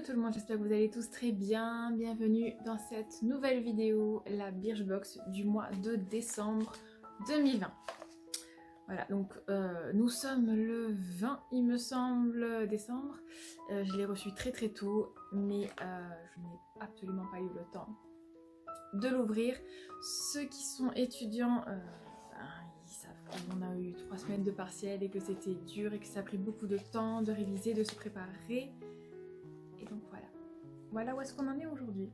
tout le monde, j'espère que vous allez tous très bien. Bienvenue dans cette nouvelle vidéo, la Birchbox du mois de décembre 2020. Voilà, donc nous sommes le 20, il me semble, décembre. Je l'ai reçu très très tôt, mais je n'ai absolument pas eu le temps de l'ouvrir. Ceux qui sont étudiants, ils savent qu'on a eu 3 semaines de partiel et que c'était dur et que ça a pris beaucoup de temps de réviser, de se préparer. Et donc voilà où est-ce qu'on en est aujourd'hui.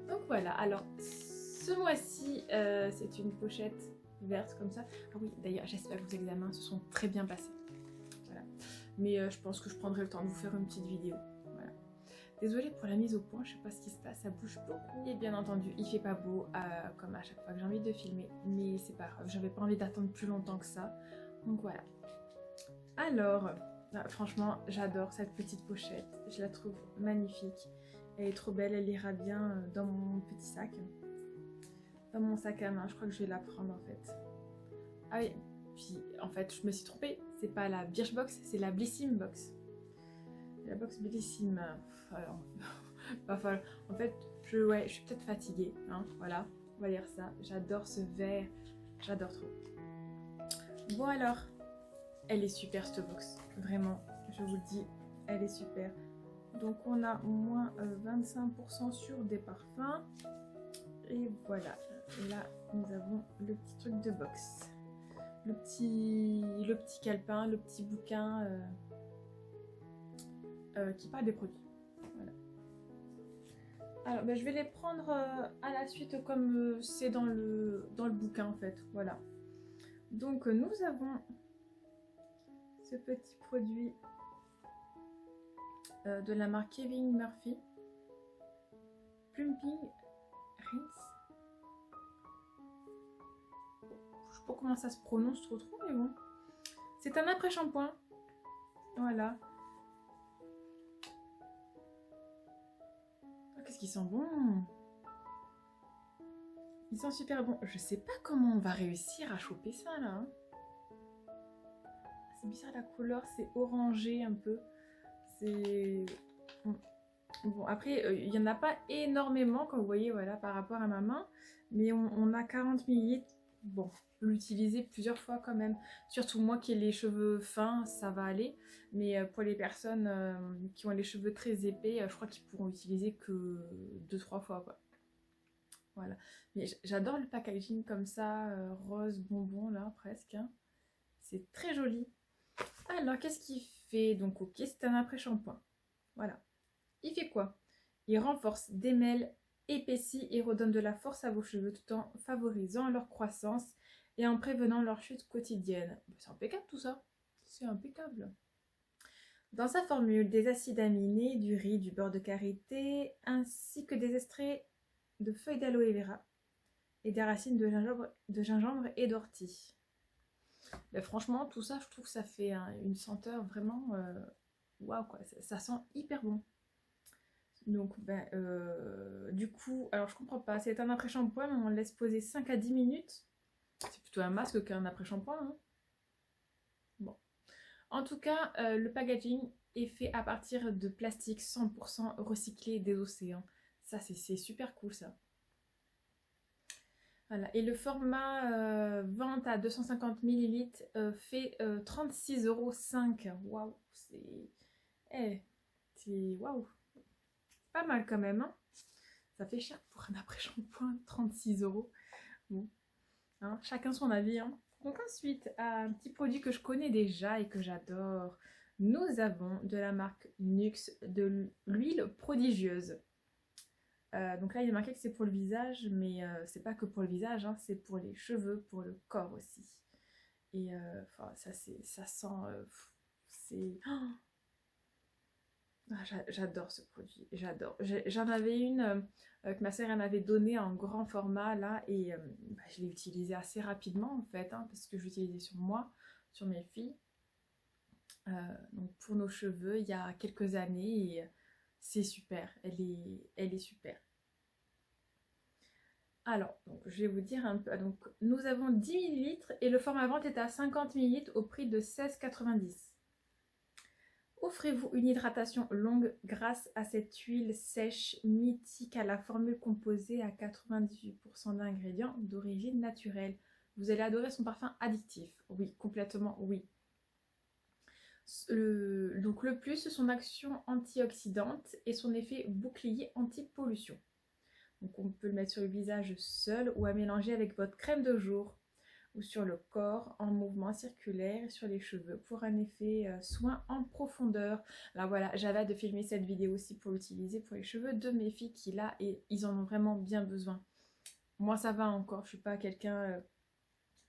Donc voilà, alors ce mois-ci c'est une pochette verte comme ça. Ah oui, d'ailleurs j'espère que vos examens se sont très bien passés. Voilà. Mais je pense que je prendrai le temps de vous faire une petite vidéo. Voilà. Désolée pour la mise au point, je sais pas ce qui se passe, ça bouge beaucoup. Et bien entendu, il fait pas beau comme à chaque fois que j'ai envie de filmer. Mais c'est pas grave, j'avais pas envie d'attendre plus longtemps que ça. Donc voilà. Alors... franchement, j'adore cette petite pochette, je la trouve magnifique. Elle est trop belle, elle ira bien dans mon petit sac. Dans mon sac à main, je crois que je vais la prendre en fait. Ah oui, puis en fait, je me suis trompée. C'est pas la Birchbox, c'est la Blissim Box. La box Blissim. Alors, en fait, je suis peut-être fatiguée. Hein, voilà, on va lire ça. J'adore ce vert, j'adore trop. Bon alors... elle est super cette box, vraiment, je vous le dis, elle est super. Donc on a au moins 25% sur des parfums. Et voilà, et là nous avons le petit truc de box. Le petit calepin, le petit bouquin qui parle des produits. Voilà. Alors je vais les prendre à la suite comme c'est dans le bouquin en fait, voilà. Donc nous avons... ce petit produit de la marque Kevin Murphy, Plumping Rinse. Je sais pas comment ça se prononce trop, mais bon. C'est un après-shampoing. Voilà. Oh, qu'est-ce qu'il sent bon! Il sent super bon. Je sais pas comment on va réussir à choper ça là. Hein. C'est bizarre la couleur, c'est orangé un peu. C'est... Bon, après, il n'y en a pas énormément, comme vous voyez, voilà, par rapport à ma main. Mais on a 40 ml. Bon, on peut l'utiliser plusieurs fois quand même. Surtout moi qui ai les cheveux fins, ça va aller. Mais pour les personnes qui ont les cheveux très épais, je crois qu'ils pourront utiliser que 2-3 fois, quoi. Voilà. Mais j'adore le packaging comme ça, rose bonbon, là, presque. Hein. C'est très joli. Alors, qu'est-ce qu'il fait? Donc, ok, c'est un après-shampoing. Voilà. Il fait quoi? Il renforce, démêle, épaissit et redonne de la force à vos cheveux tout en favorisant leur croissance et en prévenant leur chute quotidienne. C'est impeccable tout ça. C'est impeccable. Dans sa formule, des acides aminés, du riz, du beurre de karité, ainsi que des extraits de feuilles d'aloe vera et des racines de gingembre et d'ortie. Mais franchement, tout ça, je trouve que ça fait une senteur vraiment waouh quoi, ça sent hyper bon. Donc, du coup, alors je comprends pas, c'est un après-shampoing, mais on laisse poser 5 à 10 minutes. C'est plutôt un masque qu'un après-shampoing. Hein. Bon. En tout cas, le packaging est fait à partir de plastique 100% recyclé des océans. Ça, c'est super cool ça. Voilà. Et le format vente à 250 ml fait 36,05 €. Waouh, c'est... c'est... Waouh. Pas mal quand même. Hein, ça fait cher pour un après-shampoing, 36 €. Bon. Hein, chacun son avis. Hein. Donc ensuite, un petit produit que je connais déjà et que j'adore. Nous avons de la marque Nuxe de l'huile prodigieuse. Donc là il est marqué que c'est pour le visage, mais c'est pas que pour le visage, hein, c'est pour les cheveux, pour le corps aussi. Et ça sent, c'est... Ah, j'adore ce produit, j'adore. J'en avais une que ma sœur en avait donnée en grand format là, et je l'ai utilisée assez rapidement en fait, hein, parce que je l'utilisais sur moi, sur mes filles. Donc pour nos cheveux il y a quelques années, et c'est super, elle est super. Alors, donc, je vais vous dire un peu. Donc, nous avons 10 ml et le format vente est à 50 ml au prix de 16,90 €. Offrez-vous une hydratation longue grâce à cette huile sèche mythique à la formule composée à 98% d'ingrédients d'origine naturelle. Vous allez adorer son parfum addictif. Oui, complètement oui. Donc le plus, son action antioxydante et son effet bouclier anti-pollution. Donc on peut le mettre sur le visage seul ou à mélanger avec votre crème de jour ou sur le corps en mouvement circulaire et sur les cheveux pour un effet soin en profondeur. Alors voilà, j'avais hâte de filmer cette vidéo aussi pour l'utiliser pour les cheveux de mes filles qui là, et ils en ont vraiment bien besoin. Moi ça va encore, je suis pas quelqu'un...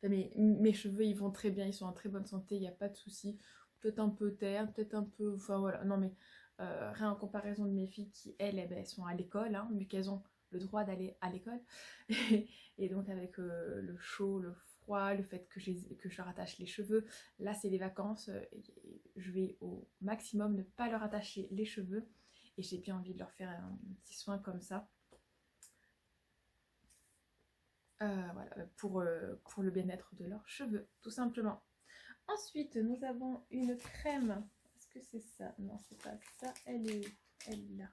mes cheveux ils vont très bien, ils sont en très bonne santé, il n'y a pas de souci. Peut-être un peu terne, peut-être un peu... Enfin voilà, non mais rien en comparaison de mes filles qui elles, elles sont à l'école, hein, vu qu'elles ont le droit d'aller à l'école. Et donc avec le chaud, le froid, le fait que je leur attache les cheveux, là c'est les vacances, et je vais au maximum ne pas leur attacher les cheveux. Et j'ai bien envie de leur faire un petit soin comme ça. Voilà, pour le bien-être de leurs cheveux, tout simplement. Ensuite, nous avons une crème. Est-ce que c'est ça? Non, c'est pas ça. Elle est là.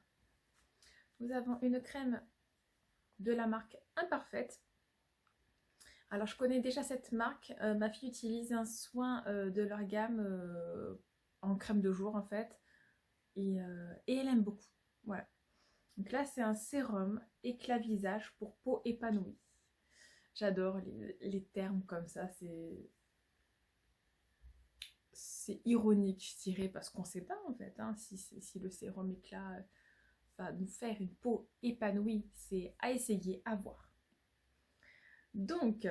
Nous avons une crème de la marque Imparfaite. Alors, je connais déjà cette marque. Ma fille utilise un soin de leur gamme en crème de jour, en fait. Et elle aime beaucoup. Voilà. Donc là, c'est un sérum éclat visage pour peau épanouie. J'adore les termes comme ça. C'est ironique, je dirais, parce qu'on ne sait pas, en fait, hein, si le sérum éclat va nous faire une peau épanouie. C'est à essayer, à voir. Donc,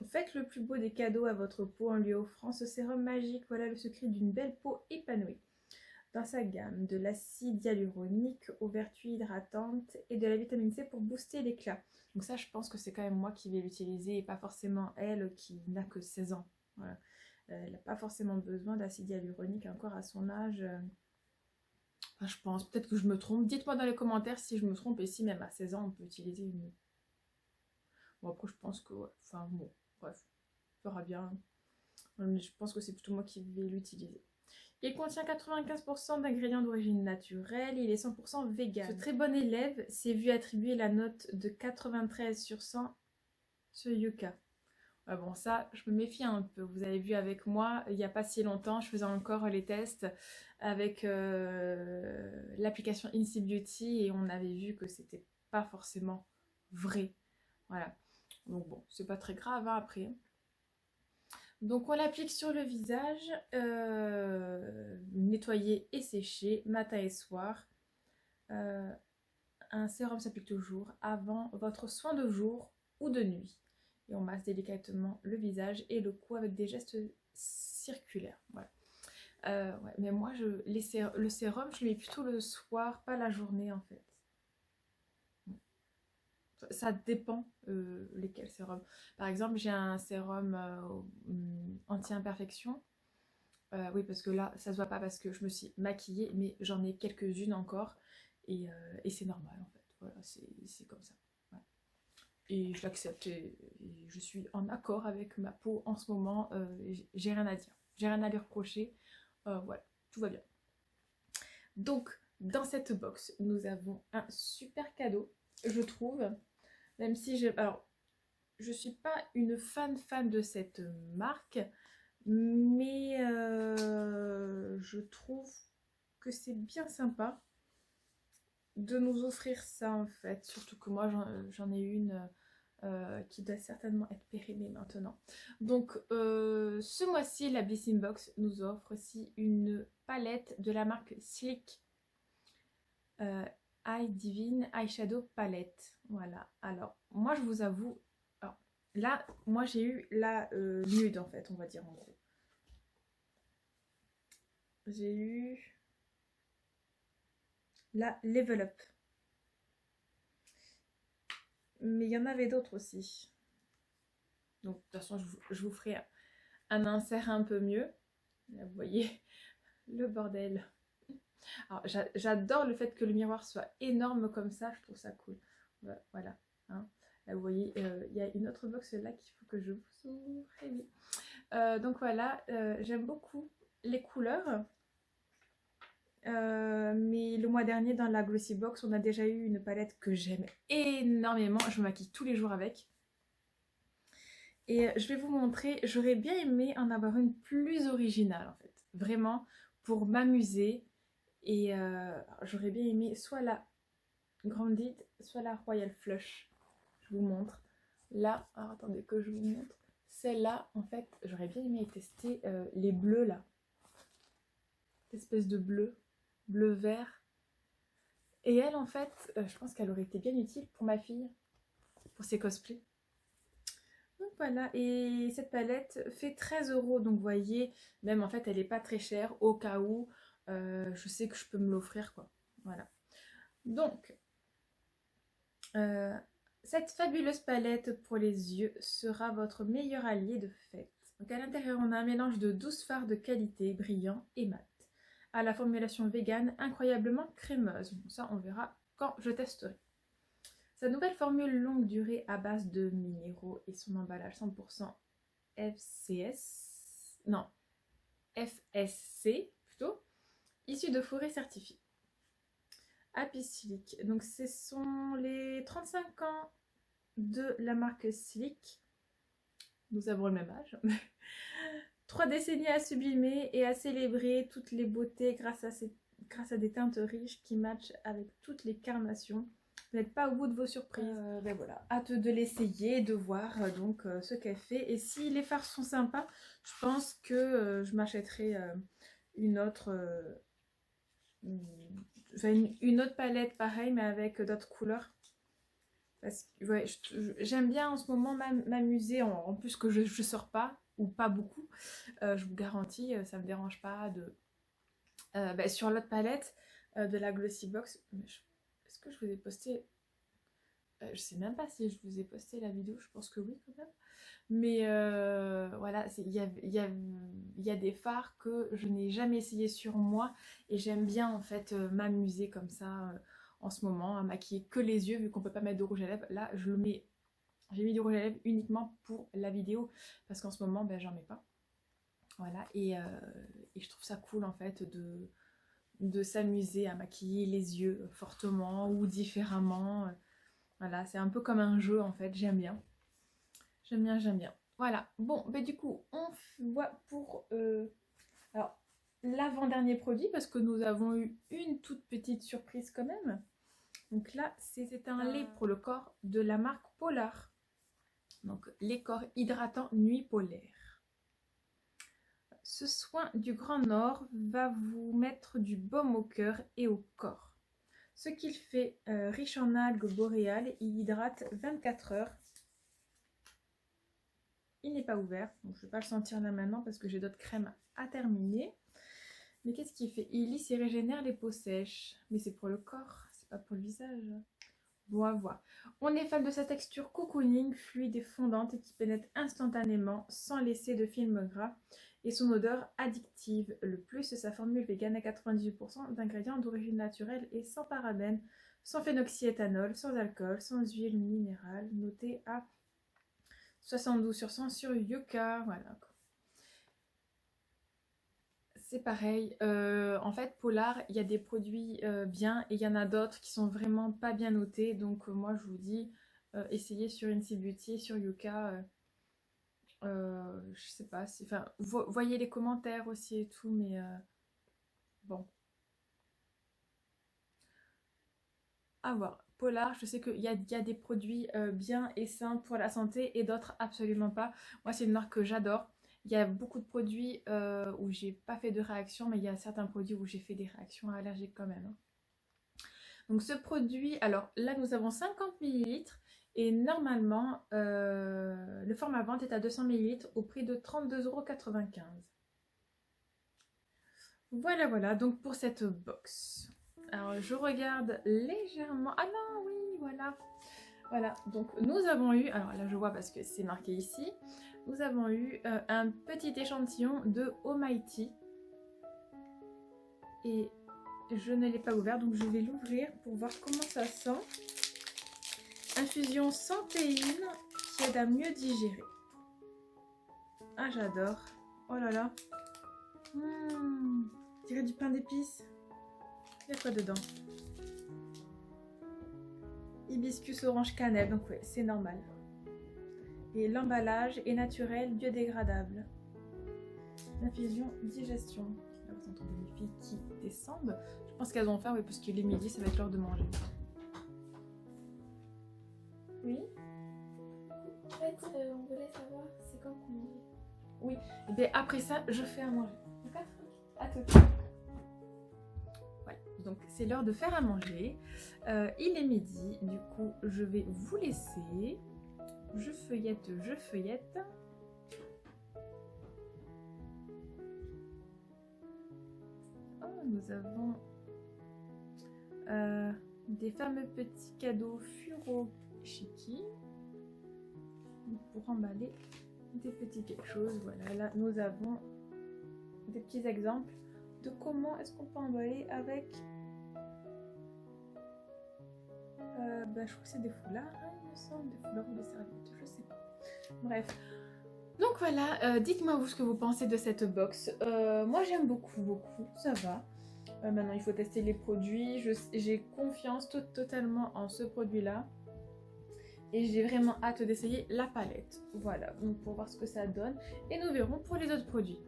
faites le plus beau des cadeaux à votre peau en lui offrant ce sérum magique. Voilà le secret d'une belle peau épanouie. Dans sa gamme de l'acide hyaluronique aux vertus hydratantes et de la vitamine C pour booster l'éclat. Donc ça, je pense que c'est quand même moi qui vais l'utiliser et pas forcément elle qui n'a que 16 ans. Voilà. Elle n'a pas forcément besoin d'acide hyaluronique encore à son âge. Enfin, je pense, peut-être que je me trompe. Dites-moi dans les commentaires si je me trompe et si même à 16 ans on peut utiliser une... Bon après je pense que... Ouais. Enfin bon, bref, on verra bien. Je pense que c'est plutôt moi qui vais l'utiliser. Il contient 95% d'ingrédients d'origine naturelle et il est 100% vegan. Ce très bon élève s'est vu attribuer la note de 93 sur 100 sur Yuka. Ah bon, ça, je me méfie un peu. Vous avez vu avec moi, il n'y a pas si longtemps, je faisais encore les tests avec l'application Incy Beauty et on avait vu que c'était pas forcément vrai. Voilà. Donc bon, c'est pas très grave hein, après. Donc on l'applique sur le visage, nettoyer et sécher matin et soir. Un sérum s'applique toujours avant votre soin de jour ou de nuit. Et on masse délicatement le visage et le cou avec des gestes circulaires. Voilà. Ouais, mais moi, le sérum, je le mets plutôt le soir, pas la journée en fait. Ça dépend lesquels sérums. Par exemple, j'ai un sérum anti-imperfection. Oui, parce que là, ça se voit pas parce que je me suis maquillée, mais j'en ai quelques-unes encore. Et c'est normal en fait. Voilà, c'est comme ça. Voilà. Et je l'accepte et je suis en accord avec ma peau en ce moment. J'ai rien à dire. J'ai rien à lui reprocher. Voilà, tout va bien. Donc, dans cette box, nous avons un super cadeau, je trouve. Même si je suis pas une fan de cette marque, mais je trouve que c'est bien sympa de nous offrir ça en fait. Surtout que moi j'en ai une qui doit certainement être périmée maintenant. Donc ce mois-ci, la Bliss Box nous offre aussi une palette de la marque Slick. Eye Divine Eyeshadow Palette. Voilà. Alors, moi, je vous avoue... Alors, là, moi, j'ai eu la nude, en fait, on va dire, en gros. J'ai eu la Level Up. Mais il y en avait d'autres aussi. Donc, de toute façon, je vous ferai un insert un peu mieux. Là, vous voyez le bordel. Alors, j'adore le fait que le miroir soit énorme comme ça, je trouve ça cool. Voilà. Hein. Là, vous voyez, il y a une autre box là qu'il faut que je vous ouvre. Donc voilà, j'aime beaucoup les couleurs. Mais le mois dernier dans la Glossy Box, on a déjà eu une palette que j'aime énormément. Je me maquille tous les jours avec. Et je vais vous montrer, j'aurais bien aimé en avoir une plus originale en fait. Vraiment pour m'amuser. Et j'aurais bien aimé soit la Grandit, soit la Royal Flush. Je vous montre. Là, alors attendez que je vous montre. Celle-là, en fait, j'aurais bien aimé tester les bleus là. Cette espèce de bleu-vert. Et elle, en fait, je pense qu'elle aurait été bien utile pour ma fille, pour ses cosplays. Donc voilà, et cette palette fait 13 €. Donc vous voyez, même en fait, elle n'est pas très chère au cas où. Je sais que je peux me l'offrir, quoi. Voilà. Donc, cette fabuleuse palette pour les yeux sera votre meilleur allié de fête. Donc à l'intérieur, on a un mélange de 12 fards de qualité, brillants et mat, à la formulation vegan incroyablement crémeuse. Bon, ça, on verra quand je testerai. Sa nouvelle formule longue durée à base de minéraux et son emballage 100% FSC plutôt, issu de forêts certifiées. Happy Silic, donc ce sont les 35 ans de la marque Silic. Nous avons le même âge. 3 décennies à sublimer et à célébrer toutes les beautés grâce à des teintes riches qui matchent avec toutes les carnations. Vous n'êtes pas au bout de vos surprises. Ben voilà, hâte de l'essayer, de voir donc ce qu'elle fait. Et si les fards sont sympas, je pense que je m'achèterai une autre palette pareille, mais avec d'autres couleurs. Parce que ouais, j'aime bien en ce moment m'amuser, en plus que je sors pas, ou pas beaucoup. Je vous garantis, ça me dérange pas de... sur l'autre palette de la Glossy Box, est-ce que je vous ai posté... je sais même pas si je vous ai posté la vidéo, je pense que oui quand même. Mais voilà, il y a des fards que je n'ai jamais essayé sur moi. Et j'aime bien en fait m'amuser comme ça en ce moment, à maquiller que les yeux, vu qu'on peut pas mettre de rouge à lèvres. Là, j'ai mis du rouge à lèvres uniquement pour la vidéo, parce qu'en ce moment, ben, j'en mets pas. Voilà, et je trouve ça cool en fait de s'amuser à maquiller les yeux fortement ou différemment. Voilà, c'est un peu comme un jeu en fait, j'aime bien. J'aime bien. Voilà, bon, ben du coup, on voit pour alors l'avant-dernier produit, parce que nous avons eu une toute petite surprise quand même. Donc là, c'est un lait pour le corps de la marque Polar. Donc, lait corps hydratant nuit polaire. Ce soin du Grand Nord va vous mettre du baume au cœur et au corps. Ce qu'il fait, riche en algues boréales, il hydrate 24 heures. Il n'est pas ouvert, donc je ne vais pas le sentir là maintenant parce que j'ai d'autres crèmes à terminer. Mais qu'est-ce qu'il fait? Il lisse et régénère les peaux sèches. Mais c'est pour le corps, c'est pas pour le visage. Bon à voir. On est fan de sa texture cocooning, fluide et fondante, qui pénètre instantanément sans laisser de film gras. Et son odeur addictive. Le plus, sa formule vegan à 98% d'ingrédients d'origine naturelle et sans parabènes, sans phénoxyéthanol, sans alcool, sans huile minérale, noté à 72% sur Yuka. Voilà. C'est pareil. En fait, Polar, il y a des produits bien et il y en a d'autres qui sont vraiment pas bien notés. Donc moi, je vous dis, essayez sur Incy Beauty, sur Yuka. Je sais pas si... Enfin, voyez les commentaires aussi et tout, mais bon. À voir. Polar, je sais qu'il y a des produits bien et sains pour la santé et d'autres absolument pas. Moi, c'est une marque que j'adore. Il y a beaucoup de produits où j'ai pas fait de réaction, mais il y a certains produits où j'ai fait des réactions allergiques quand même. Donc ce produit, alors là nous avons 50 ml et normalement le format vente est à 200 ml au prix de 32,95 €. Voilà, voilà, donc pour cette box. Alors je regarde légèrement... Ah non, oui, voilà. Voilà, donc nous avons eu... Alors là je vois parce que c'est marqué ici. Nous avons eu un petit échantillon de Almighty. Et je ne l'ai pas ouvert, donc je vais l'ouvrir pour voir comment ça sent. Infusion sans théine qui aide à mieux digérer. Ah, j'adore. Oh là là. On dirait du pain d'épices. Il y a quoi dedans? Hibiscus orange cannelle, donc ouais, c'est normal. Et l'emballage est naturel, biodégradable. Infusion, digestion. Là, vous entendez les filles qui descendent. Je pense qu'elles ont faim, oui, parce qu'il est midi, ça va être l'heure de manger. Oui. En fait, on voulait savoir c'est quand qu'on mange. Oui. Et bien après ça, je fais à manger. D'accord. À tout. Voilà. Donc c'est l'heure de faire à manger. Il est midi, du coup je vais vous laisser. Je feuillette, je feuillette. Oh, nous avons des fameux petits cadeaux Furoshiki pour emballer des petits quelque chose. Voilà, là nous avons des petits exemples de comment est-ce qu'on peut emballer avec je crois que c'est des foulards, hein, il me semble, des foulards ou des serviettes, je sais pas. Bref. Donc voilà, dites-moi vous ce que vous pensez de cette box. Moi j'aime beaucoup, ça va. Maintenant il faut tester les produits. J'ai confiance totalement en ce produit-là. Et j'ai vraiment hâte d'essayer la palette. Voilà, donc pour voir ce que ça donne. Et nous verrons pour les autres produits.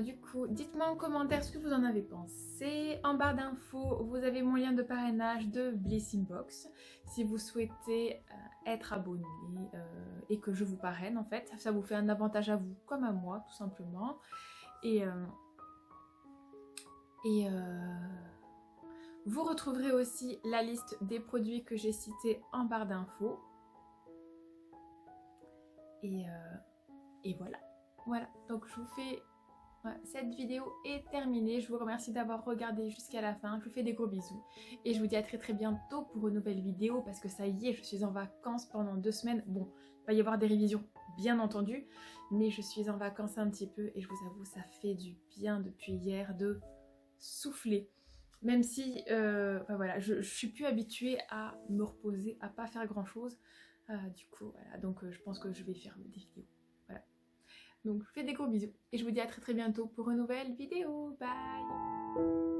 Du coup, dites-moi en commentaire ce que vous en avez pensé. En barre d'infos, vous avez mon lien de parrainage de Bliss Inbox. Si vous souhaitez être abonné et que je vous parraine, en fait, ça vous fait un avantage à vous comme à moi, tout simplement. Vous retrouverez aussi la liste des produits que j'ai cités en barre d'infos. Et voilà. Voilà, donc je vous fais... Voilà, cette vidéo est terminée. Je vous remercie d'avoir regardé jusqu'à la fin. Je vous fais des gros bisous. Et je vous dis à très bientôt pour une nouvelle vidéo. Parce que ça y est, je suis en vacances pendant 2 semaines. Bon, il va y avoir des révisions, bien entendu. Mais je suis en vacances un petit peu. Et je vous avoue, ça fait du bien depuis hier de souffler. Même si, voilà, je suis plus habituée à me reposer, à pas faire grand chose. Du coup, voilà, donc je pense que je vais faire des vidéos. Voilà. Donc je vous fais des gros bisous et je vous dis à très bientôt pour une nouvelle vidéo. Bye!